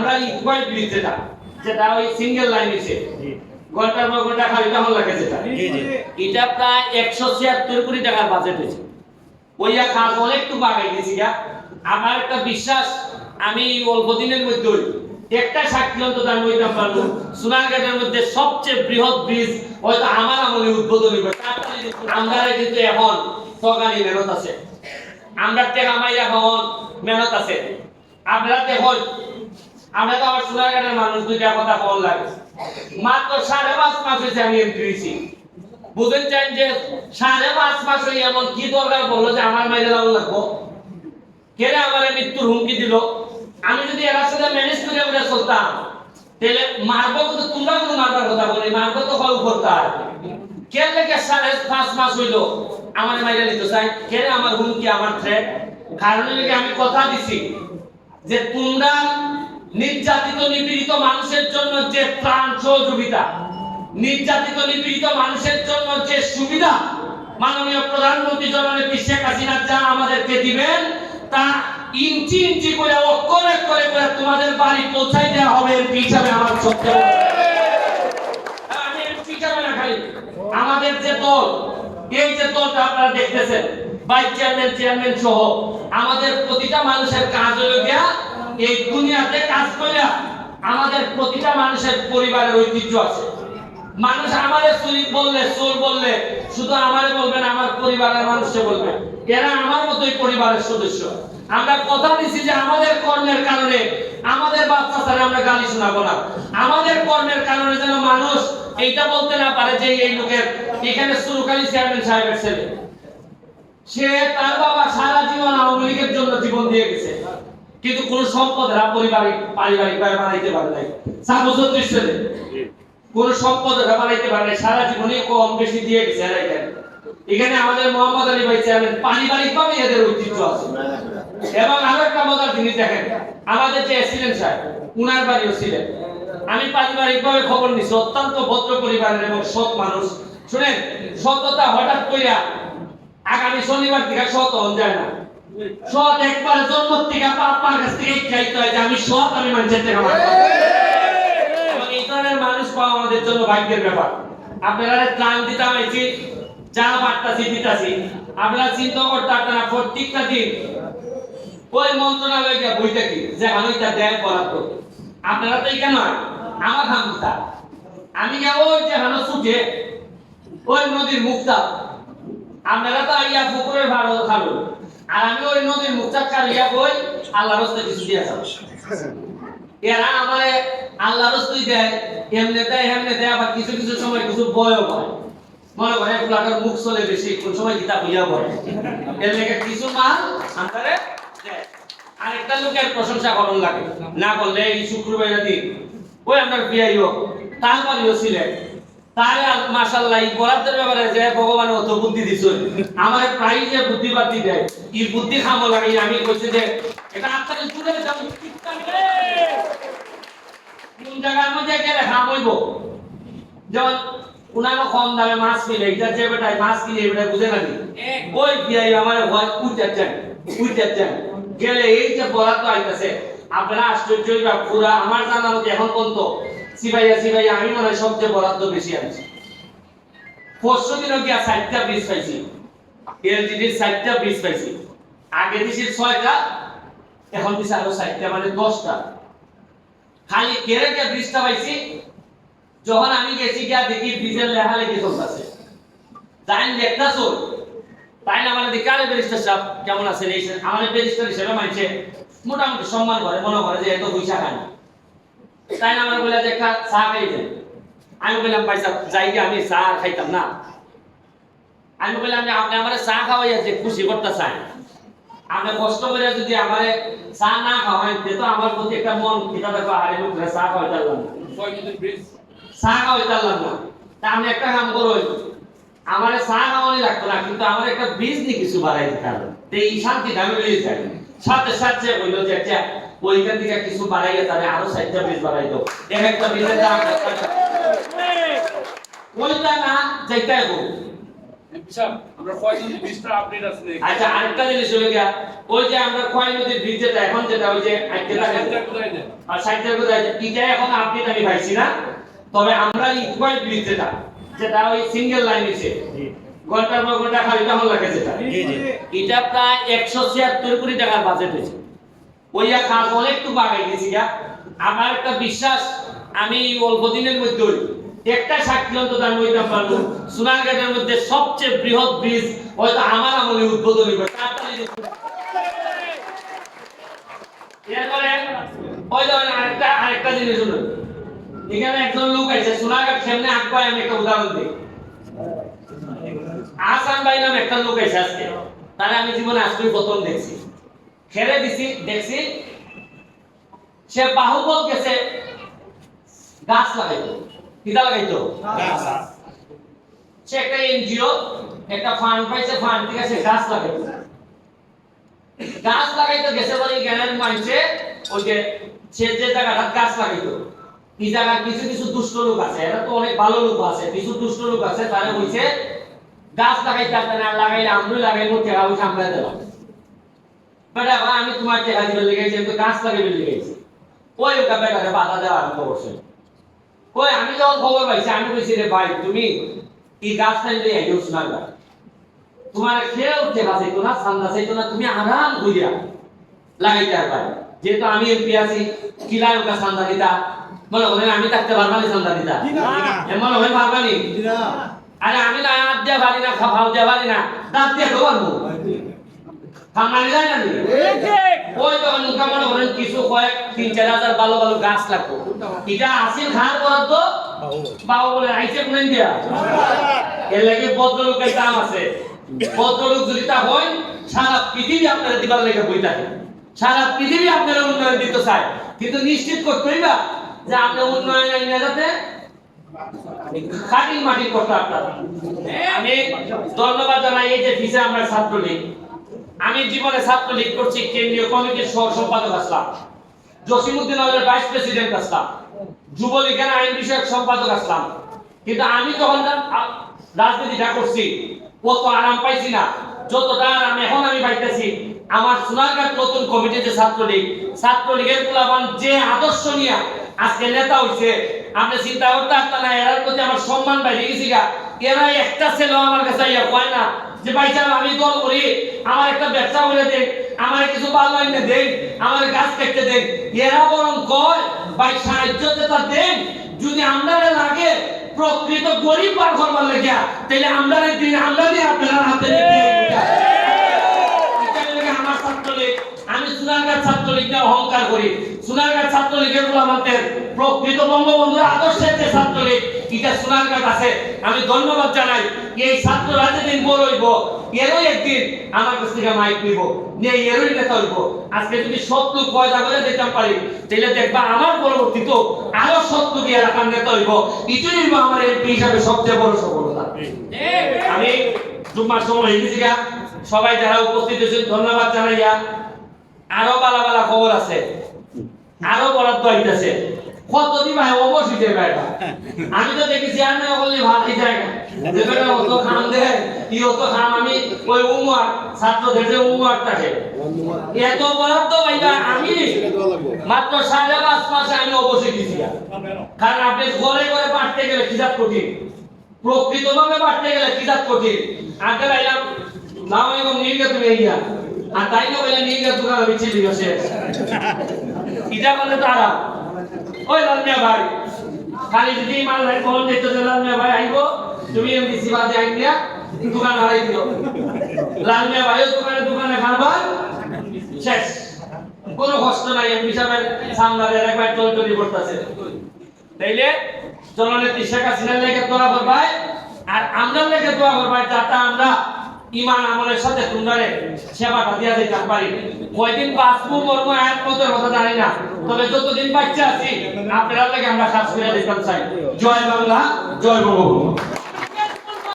আমরা equal bridge যেটা ওই সিঙ্গেল লাইন আছে ঘন্টার পর ঘন্টা খালি তখন লাগে যেটা এটা প্রায় 176 কোটি টাকার বাজেট হয়েছে ওইয়া কাজ অনেকটু বাগাই গেছি গা আমার একটা বিশ্বাস আমি অল্প দিনের মধ্যে একটা সাক্ষী অন্তত আমি ওইটা পারবো সোনারঘাটের মধ্যে সবচেয়ে বৃহৎ ব্রিজ হয়তো আমার আমলে উদ্বোধন হবে আমরা কিন্তু এখন সরকারি মেহনত আছে আমরা টাকা মাইরা এখন মেহনত আছে আপনারা দেখুন আমরা তো আমার সোনারঘাটের মানুষ দুইটা কথা বল লাগে মাত্র 5.5 মাস হয়েছে আমি এমপি হয়েছি বুঝেন চান যে 5.5 মাস হয়ে এমন কি দরকার বললো যে আমার মাইরে লাভ লাগবো কেন আমার মৃত্যুর হুমকি দিল আমি যদি এর সাথে ম্যানেজ করে আমরা চলতাম তাহলে মারবো তো তোমরা কোনো মারবার কথা বলি মারবো তো কল করতে আর কেন লেগে 5.5 মাস হইলো আমার মাইরে নিতে চাই কেন আমার হুমকি আমার থ্রেট কারণ লেগে আমি কথা দিছি যে তোমরা নির্যাতিত নিপীড়িত মানুষের জন্য যে ত্রাণ সহযোগিতা নির্যাতিত নিপীড়িত মানুষের জন্য যে সুবিধা মাননীয় প্রধানমন্ত্রী জননেত্রী শেখ হাসিনা যা আমাদেরকে দিবেন তা ইঞ্চি ইঞ্চি করে অক্ষরে করে তোমাদের বাড়ি পৌঁছাই দেওয়া হবে এমপি হিসাবে আমার সত্যি আমি এমপি হিসাবে না খালি আমাদের যে দল এই যে দলটা আপনারা দেখতেছেন ভাইস চেয়ারম্যান সহ আমাদের প্রতিটা মানুষের কাজ হলো গিয়া এই দুনিয়াতে কাজ করে আমাদের প্রতিটা মানুষের পরিবারের ঐতিহ্য আছে মানুষ আমারে চোর বললে শুধু আমারে বলবেন আমার পরিবারের মানুষকে বলবেন এরা আমার মতোই পরিবারের সদস্য আমরা কথা দিছি যে আমাদের কর্মের কারণে আমাদের বাচ্চাদের আমরা গালি শোনাবো না আমাদের কর্মের কারণে যেন মানুষ এইটা বলতে না পারে যে এই লোকের এখানে সুরকালি চেয়ারম্যান সাহেবের ছেলে সে তার বাবা সারা জীবন আওয়ামী লীগের জন্য জীবন দিয়ে গেছে কিন্তু কোন সম্পদ পারিবারিক বানাইতে পারে নাই 7 বছর ছেলে কোন সম্পদ বানাইতে পারে নাই সারা জীবনে কম বেশি দিয়ে গেছে এখানে আমাদের মোহাম্মদ আলী ভাই চেয়ারম্যান পারিবারিক ভাবে এদের ঐতিহ্য আছে এবং আরেকটা মজার জিনিস দেখেন আমাদের যে এসিলেন সাহেব উনার বাড়িও ছিলেন আমি পারিবারিক ভাবে খবর নিছি অত্যন্ত ভদ্র পরিবারের এবং সৎ মানুষ শুনেন সততা হঠাৎ কইরা আগামী শনিবার থেকে সৎ হন যায় না সৎ একবার জন্ম থেকে বাবার কাছ থেকে চাইতে হয় যে আমি সৎ আমি মানুষের থেকে এবং এই ধরনের মানুষ পাওয়া আমাদের জন্য ভাগ্যের ব্যাপার আপনারা ত্রাণ দিতে হয়েছি যা বার্তাছি দিতাছি আপনারা চিন্তা করতে আপনারা প্রত্যেকটা দিন ওই মন্ত্রণালয় গিয়ে বইটা কি যে হানুইটা দেয় বরাদ্দ আপনারা তো এই কেন আমার হামুতা আমি গিয়ে ওই যে হানো ছুটে ওই নদীর মুক্তা আপনারা তো ইয়া পুকুরের ভাড়া খালো আর আমি ওই নদীর মুক্তা কালিয়া বই আল্লাহর রাস্তায় কিছু দিয়ে যাব এরা আমারে আল্লাহর রাস্তায় দেয় এমনি দেয় আবার কিছু কিছু সময় কিছু বয়ও হয় মনে করে ফুলাটার মুখ চলে বেশি কোন সময় গীতা হইয়া পড়ে এর লেগে কিছু মাল আন্তারে দেয় আরেকটা লোকের প্রশংসা করন লাগে না করলে এই শুক্রবার দিন ওই আপনার বিআইও তার বাড়িও ছিলেন তাই মাশাআল্লাহ এই বরাদ্দের ব্যাপারে যে ভগবান অত বুদ্ধি দিছেন আমার প্রায় যে বুদ্ধিবাদী দেয় এই বুদ্ধি খামো লাগে আমি কইছি যে এটা আপনাদের জুড়ে যাও কোন জায়গার মধ্যে গেলে খামইবো যেমন উনানো কম দামে মাছ কিনে এটা যে বেটাই মাছ কিনে বেটা বুঝে না ওই বিআই আমার ভয় উইটাচ্ছেন গেলে এই যে বরাদ্দ আইতাছে আপনারা আশ্চর্য বা পুরা আমার জানা মতে এখন পর্যন্ত সিবাইয়া আমি মনে হয় সবচেয়ে বরাদ্দ বেশি আছে 500 দিনও গিয়া 60টা ব্রিজ পাইছি এলজিডির 60টা ব্রিজ পাইছি আগে দিছি 6টা এখন দিছি আরো 60টা মানে 10টা খালি কেরে যে ব্রিজটা পাইছি যখন আমি গেছি গিয়া দেখি ব্রিজের লেখালেখি চলতেছে তাই দেখতাছো তাই না মানে দিকারে ব্যারিস্টার সাহেব কেমন আছেন এই আমাদের ব্যারিস্টার হিসেবে মানছে মোটামুটি সম্মান করে মনে করে যে এত পয়সা খায় তাই না আমার বলে যে একটা চা খাইতেন আমি বললাম ভাই সাহেব যাই গিয়ে আমি চা খাইতাম না আমি বললাম যে আপনি আমার চা খাওয়াইয়া যে খুশি করতে চান আপনি কষ্ট করে যদি আমার চা না খাওয়াই তো আমার প্রতি একটা মন কিতা দেখো হারে মুখে চা খাওয়াইতে পারলাম না চা খাওয়াইতে পারলাম না তা আমি একটা কাম করো আমার চা খাওয়ানি লাগতো না কিন্তু আমার একটা বীজ নিয়ে কিছু বাড়াই দিতে হবে তো এই শান্তিটা আমি লইয়ে যাই সাথে সাথে বললো যে একটা ওইখান থেকে কিছু বাড়াইয়া তাহলে আরো 60টা বীজ বাড়াই দাও এক একটা বীজের দাম ওইটা না যেটাই হোক আমরা কয় নদী ব্রিজটা আপডেট আছে নাকি? আচ্ছা আরেকটা জিনিস হলো গিয়া ওই যে আমরা খোয়াই নদীর ব্রিজ যেটা এখন যেটা ওই যে সাইডটা কোথায় দেন? আর সাইডের কোথায় এটা এখন আপডেট আমি পাইছি না, তবে আমরা ইকুয়াল ব্রিজ যেটা যেটা ওই সিঙ্গেল লাইন আছে ঘন্টার পর ঘন্টা খালি তখন লাগে যেটা এটা প্রায় 176 কোটি টাকার বাজেট হয়েছে। ওইয়া কাজ অনেকটু বাড়াই গেছি গা। আমার একটা বিশ্বাস আমি অল্প দিনের মধ্যে একটা সাক্ষী অন্তত আমি ওইটা পারবো সোনারঘাটের মধ্যে সবচেয়ে বৃহৎ ব্রিজ হয়তো আমার আমলে উদ্বোধন হবে। এরপরে ওই ধরেন আরেকটা জিনিস শুনুন, এখানে একজন লোক আছে সোনারঘাট সামনে আকবাই, আমি একটা উদাহরণ দিই। আসান ভাই নামে একটা লোক আছে আজকে, তারে আমি জীবনে আজকে প্রথম দেখছি, খেলে দেখছি সে বাহুবল গেছে গাছ লাগাইতো। কিটা লাগাইতো? গাছ। সে একটা এনজিও একটা ফান্ড পাইছে, ফান্ড থেকে সে গাছ লাগাইতো। গাছ লাগাইতো গেছে বলে জ্ঞানের মানছে ওই যে সে যে জায়গাটা গাছ লাগাইতো এই জায়গা কিছু কিছু দুষ্ট লোক আছে, এরা তো অনেক ভালো লোক আছে, কিছু দুষ্ট লোক আছে তারা কইছে গাছ লাগাইতে আপনারা না লাগাইলে আমরা লাগাইবো, টেকা পয়সা আমরা দেব। বেটা ভাই আমি তোমার টেকা দিবে লেগেছি, আমি তো গাছ লাগাইবে লেগেছি। ওই ওটা বেটাকে বাধা দেওয়া আরম্ভ করছে। ওই আমি যখন খবর পাইছি আমি কইছি রে ভাই তুমি এই গাছ লাগাইলে আইও সোনারঘাট, তোমার খেয়েও টেকা চাইতো না, চান্দা চাইতো না, তুমি আরাম কইরা লাগাইতে পারবা। যেহেতু আমি এমপি আছি কিলাই ওটা চান্দা দিতা, মনে করেন আমি থাকতে পারবানি চান্দা দিতা? মনে হয় পারবানি? আরে আমি না হাত দিয়ে পারি না, খাওয়া দিয়ে পারি না, দাঁত দিয়ে তো পারবো, খামারি যায় না নি? ওই তখন মুখা মনে করেন কিছু কয়েক ৩-৪ হাজার ভালো ভালো গাছ লাগবো, এটা আসিল খান করার তো বাবা বলে আইসে কোন দিয়া এর লাগে ভদ্রলোকের দাম আছে। ভদ্রলোক যদি তা হয় সারা পৃথিবী আপনারা দিবার লেগে বই থাকে, সারা পৃথিবী আপনারা উন্নয়ন দিতে চায়, কিন্তু নিশ্চিত করতেই না যে আপনি উন্নয়ন নিয়ে যাতে খাঁটি মাটি করতে আপনারা। আমি ধন্যবাদ জানাই এই যে ভিসা আমরা ছাত্রলীগ, আমি জীবনে ছাত্রলীগ করছি, কেন্দ্রীয় কমিটির সহ সম্পাদক আসলাম, জসিমউদ্দিন আলের ভাইস প্রেসিডেন্ট আসলাম, যুবলীগের আইন বিষয়ক সম্পাদক আসলাম, কিন্তু আমি যখন রাজনীতিটা করছি কত আরাম পাইছি না যতটা আরাম এখন আমি পাইতেছি। আমার সোনারঘাট নতুন কমিটি যে ছাত্রলীগের পোলাপান যে আদর্শ নিয়ে আজকে নেতা হইছে, আপনি চিন্তা করতে পারতেন না এর প্রতি আমার সম্মান বাইরে গেছি গা। এরা একটা ছেলে আমার কাছে ইয়া কয় না যে ভাই সাহেব আমি দল করি, আমার একটা ব্যবসা করে দেন, আমার কিছু ভালো এনে দেন, আমার গাছ কেটে দেন। এরা বরং কয় ভাই সাহায্য যেটা দেন, যদি আমরা লাগে প্রকৃত গরিব বার করবার লেগে তাহলে আমরা দিন আমরা দিয়ে আপনারা হাতে আমার ছাত্রলীগ, আমি সোনারঘাট ছাত্রলীগকে অহংকার করি। সোনারঘাট ছাত্রলীগের আমাদের প্রকৃত বঙ্গবন্ধুর আদর্শের যে ছাত্রলীগ এটা সোনারঘাট আছে, আমি ধন্যবাদ জানাই। এই ছাত্ররা যেদিন বড় হইব এরও একদিন আমার কাছ থেকে মাইক নিব, নিয়ে এরই নেতা হইব। আজকে যদি সব লোক পয়দা করে দিতে পারি তাহলে দেখবা আমার পরবর্তীতে আরো সব লোক এলাকার নেতা হইব, এটাই হইব আমার এমপি হিসাবে সবচেয়ে বড় সফলতা। আমি জুম্মার সময় হয়ে গেছি গা, সবাই যারা উপস্থিত হয়েছেন ধন্যবাদ জানাইয়া। আরো বালা বালা খবর আছে, আরো বরাদ্দ হইতাছে, কত দিবা অবশ্যই দেবে। আমি তো দেখেছি আর না বললে ভালোই জায়গা যেটা অত খাম দেয় কি অত খাম। আমি ওই উমার ছাত্রদের যে উমার থাকে এত বরাদ্দ পাইবা, আমি মাত্র 5.5 মাসে আমি অবশ্যই দিছি। কারণ আপনি ঘরে ঘরে পাঠতে গেলে কিজাত কঠিন, প্রকৃতভাবে পাঠতে গেলে কিজাত কঠিন। আগে লাইলাম নাও এবং নির্গত হইয়া আর তাই না বলে নির্গত করা বিচ্ছিন্ন দিবসে এটা বলে তারা ওই লালমিয়া ভাই খালি যদি মাল ভাই ফোন দিত যে লালমিয়া ভাই আইবো তুমি এমডিসি বাদে আইন দিয়া দোকান হারাই দিও, লালমিয়া ভাইও দোকানে খাবার শেষ, কোনো কষ্ট নাই। এমপি সাহেবের সামলাদের একবার চলচলি করতেছে। তাইলে জননেত্রী শেখ হাসিনার লেগে দোয়া করবাই আর আমরা লেগে দোয়া করবাই যাতে আমরা ইমান আমলের সাথে তোমরা সেবাটা দিয়া দিতে পারি। কয়দিন বাঁচবো মরবো এক মতের কথা জানি না, তবে যতদিন বাচ্চা আছি আপনারা লাগে আমরা কাজ করে দিতে চাই। জয় বাংলা, জয় বঙ্গবন্ধু।